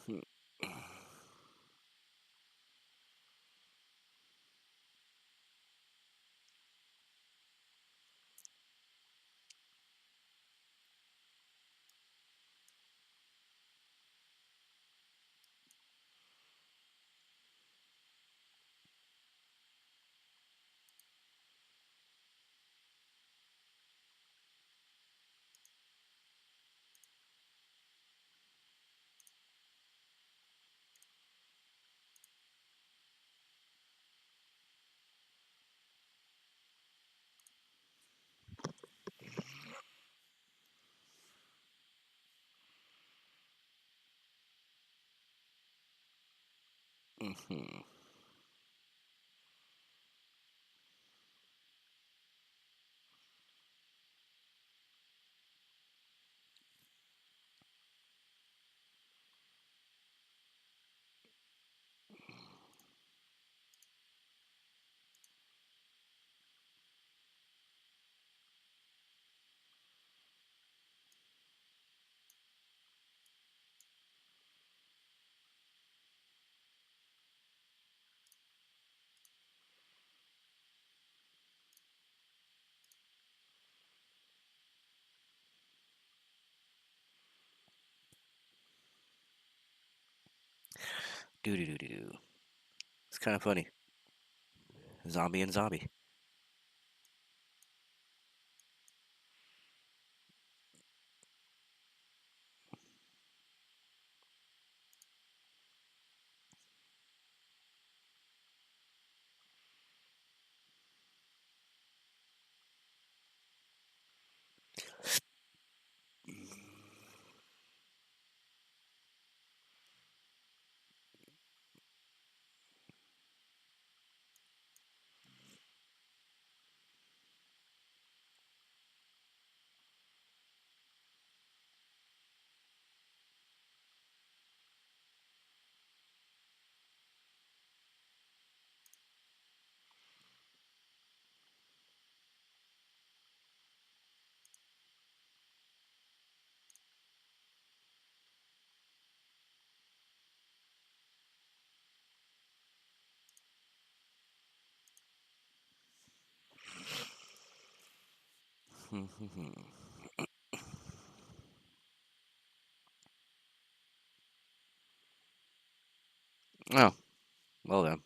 [SPEAKER 1] Mhm. Do do do do do. It's kind of funny. Zombie and zombie. Oh, well then.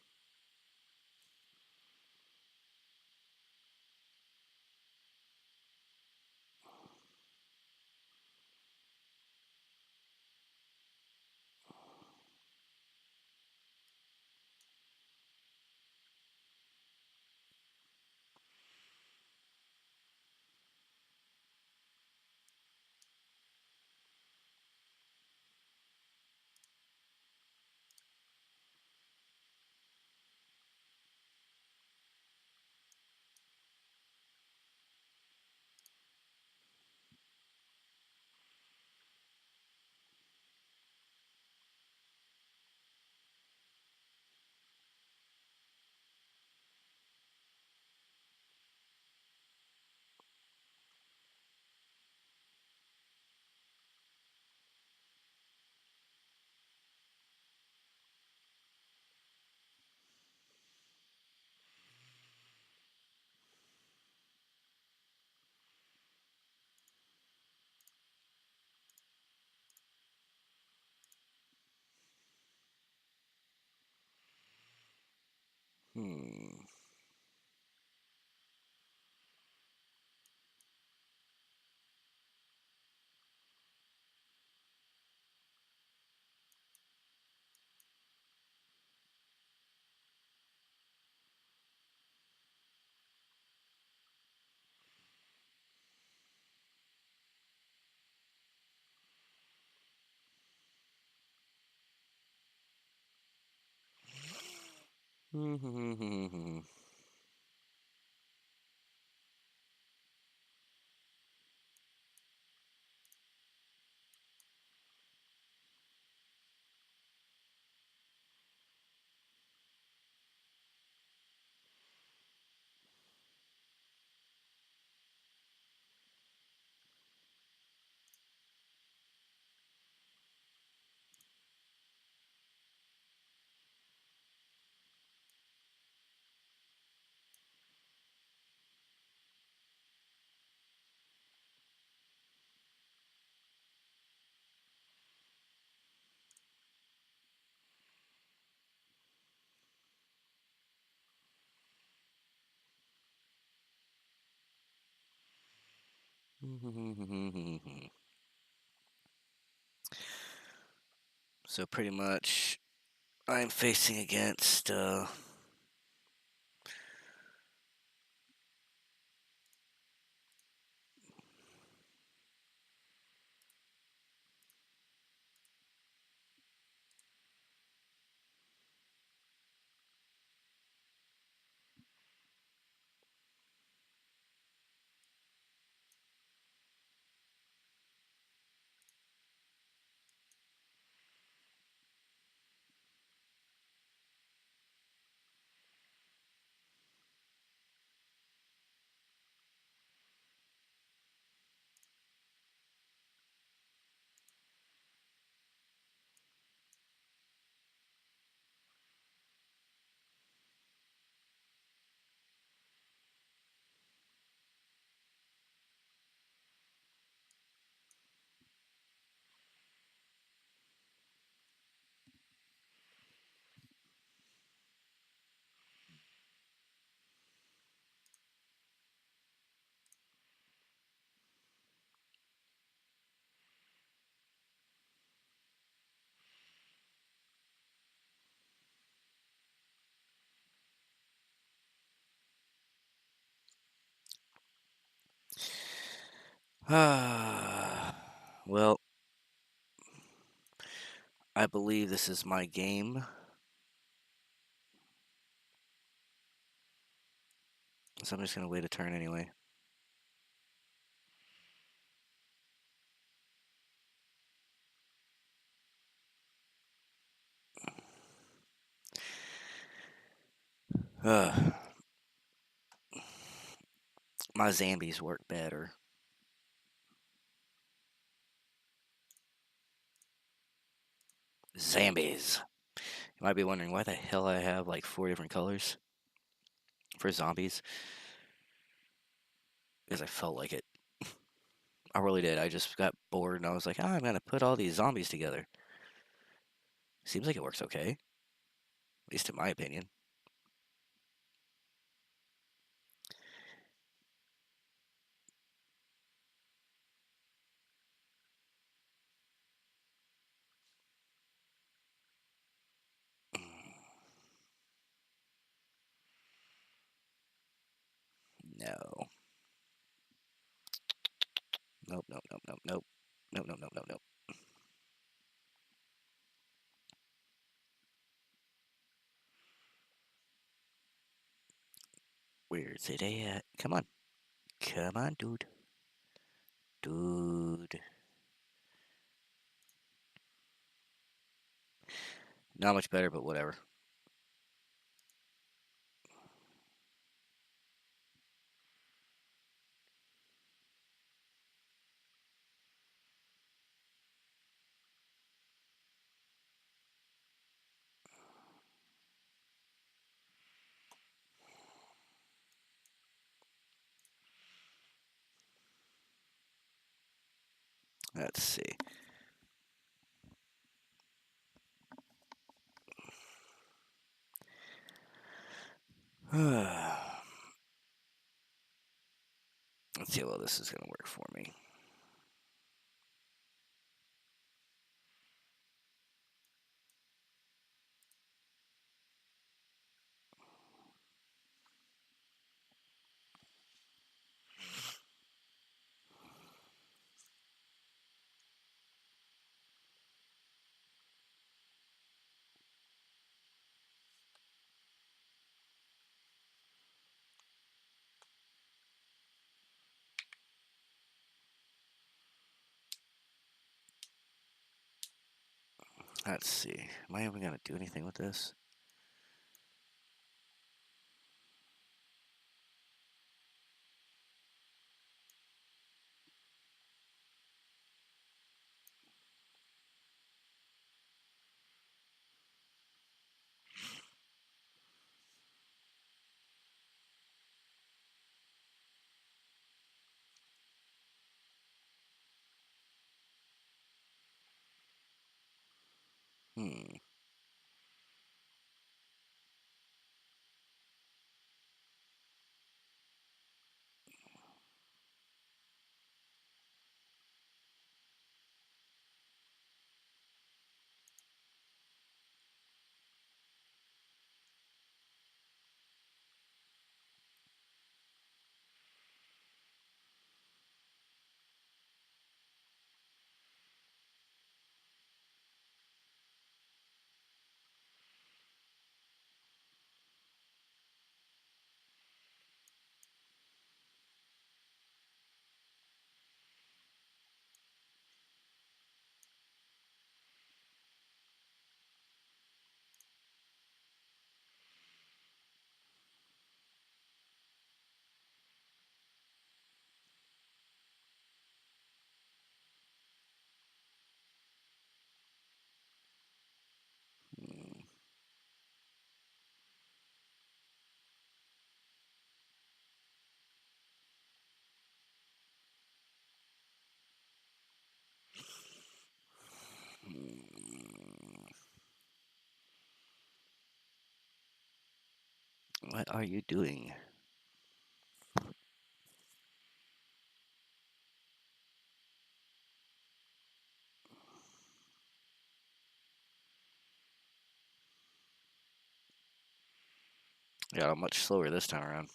[SPEAKER 1] Hmm. So pretty much, I'm facing against well, I believe this is my game. So I'm just gonna wait a turn anyway. Uh, my zombies work better. Zombies. You might be wondering why the hell I have like 4 different colors for zombies. Because I felt like it. I really did. I just got bored and I was like, I'm gonna put all these zombies together. Seems like it works okay. At least in my opinion. No. Nope, nope, nope, nope, nope. Nope, nope, nope, nope, nope. Where's it at? Come on. Come on, dude. Dude. Not much better, but whatever. Let's see. Let's see how well this is going to work for me. Let's see. Am I even going to do anything with this? Hmm. What are you doing? Yeah, I'm much slower this time around.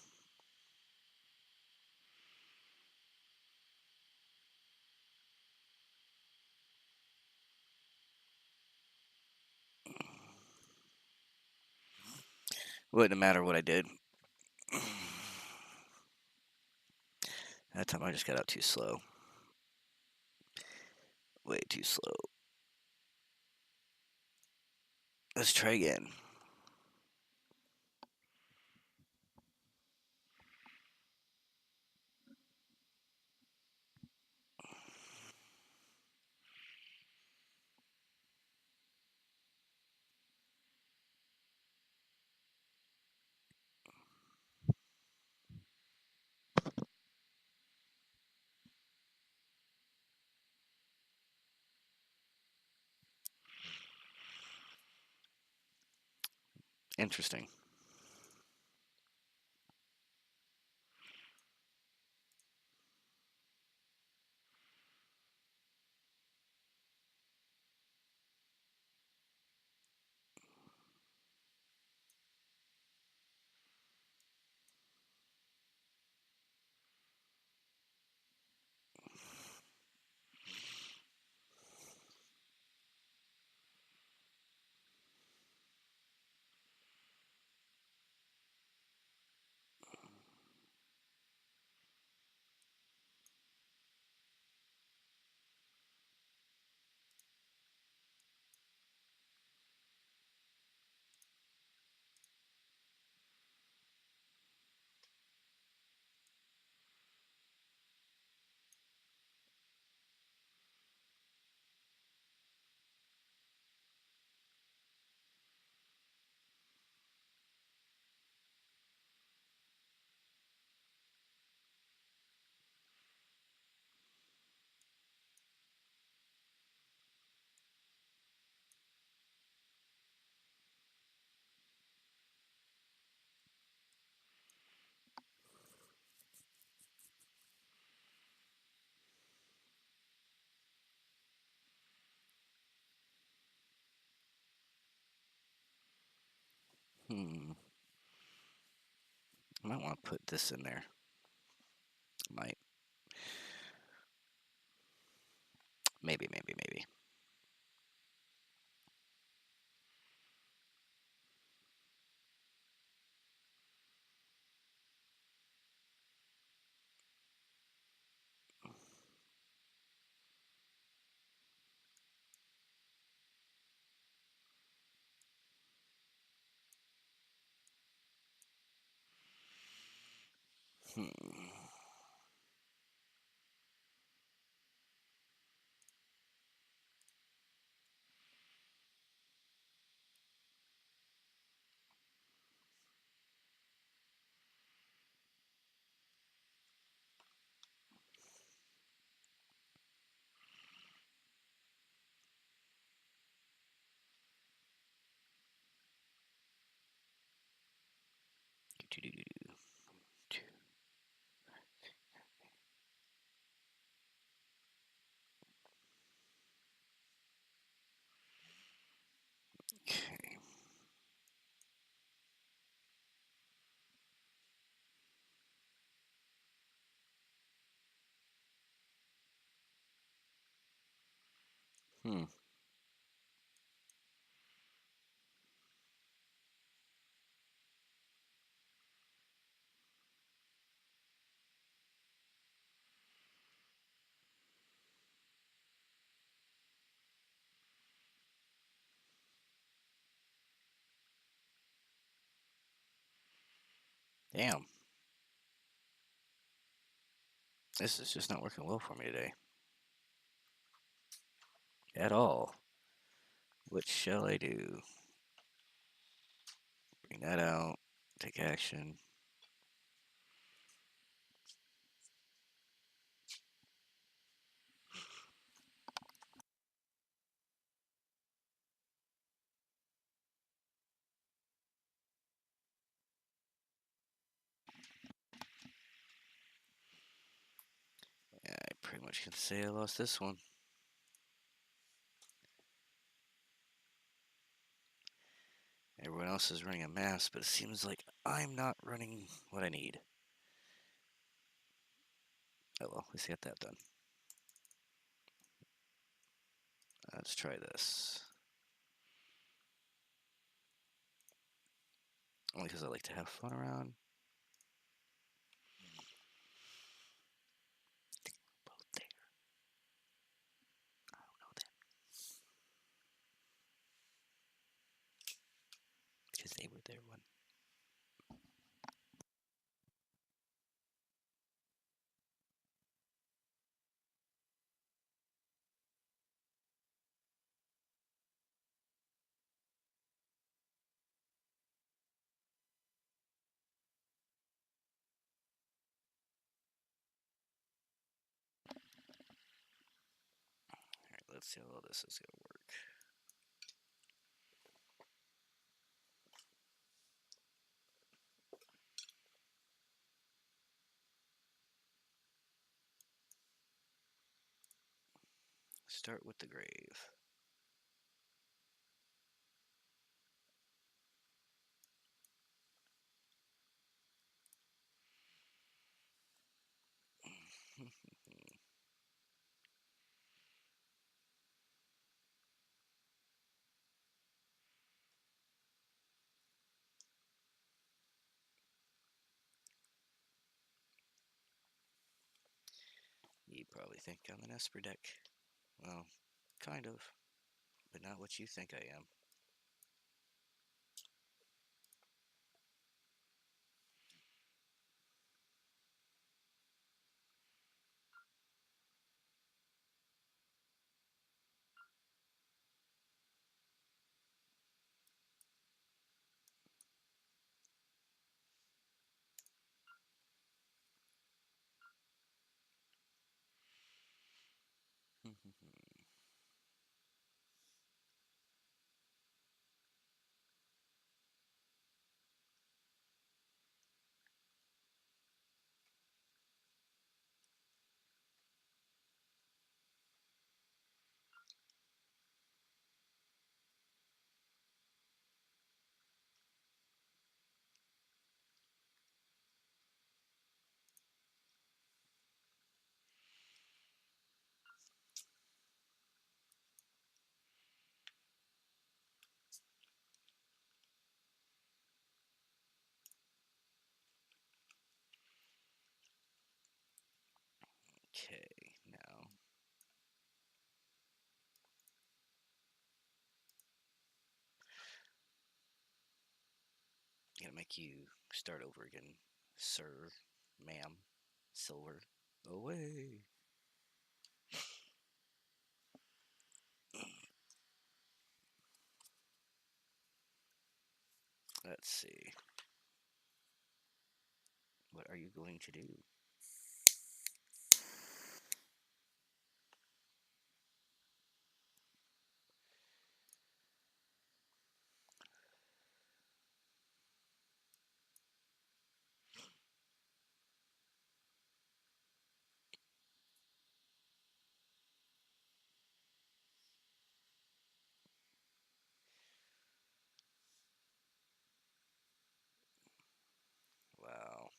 [SPEAKER 1] Wouldn't matter what I did. That time I just got out too slow. Way too slow. Let's try again. Interesting. Hmm. I might want to put this in there. Might. Maybe. Hmm. Okay. Hmm. Damn. This is just not working well for me today. At all. What shall I do? Bring that out. Take action. What you can say? I lost this one. Everyone else is running a mass, but it seems like I'm not running what I need. Oh well, let's get that done. Let's try this. Only because I like to have fun around. Both there. I don't know them. Because they were there one. Alright, let's see how all this is going to work. Start with the grave. You probably think I'm an Esper deck. Well, kind of, but not what you think I am. Okay, now gonna make you start over again, sir, ma'am, silver, away. Let's see. What are you going to do? Wow.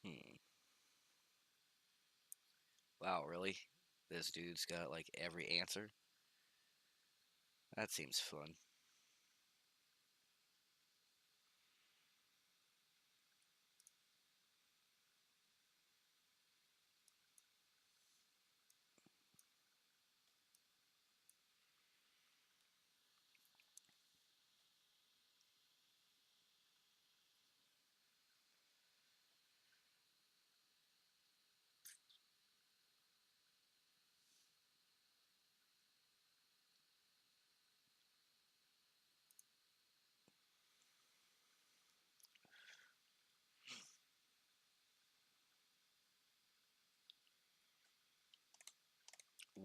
[SPEAKER 1] Hmm. Wow, really? This dude's got like every answer? That seems fun.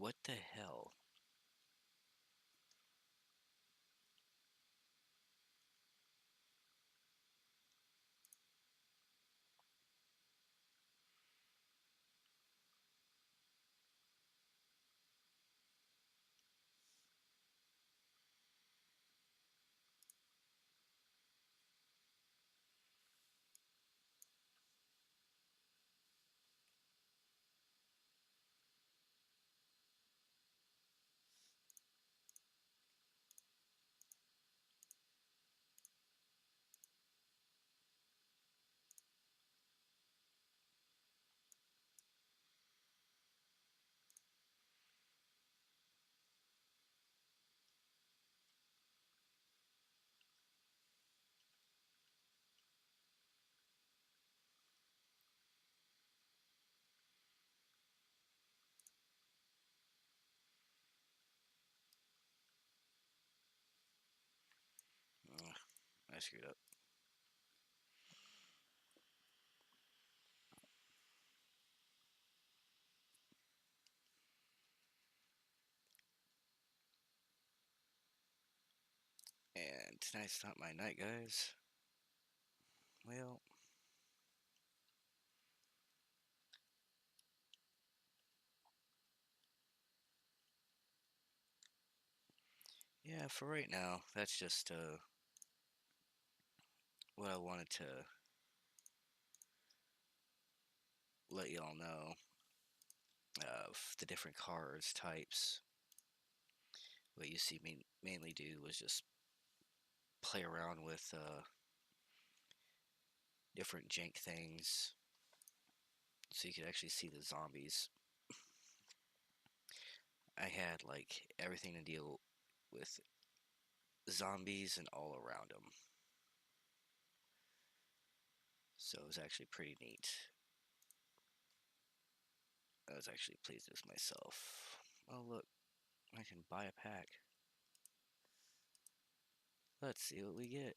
[SPEAKER 1] What the hell? Ugh, I screwed up. And tonight's not my night, guys. Well, yeah, for right now, that's just what I wanted to let y'all know of the different cards types. What you see me mainly do was just play around with different jank things so you could actually see the zombies. I had like everything to deal with zombies and all around them. So it was actually pretty neat. I was actually pleased with myself. Oh, look, I can buy a pack. Let's see what we get.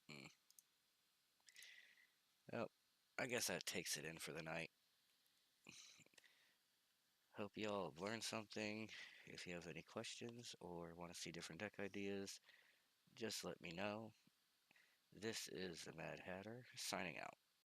[SPEAKER 1] Hmm. Oh, I guess that takes it in for the night. Hope y'all have learned something. If you have any questions or want to see different deck ideas, just let me know. This is the Mad Hatter, signing out.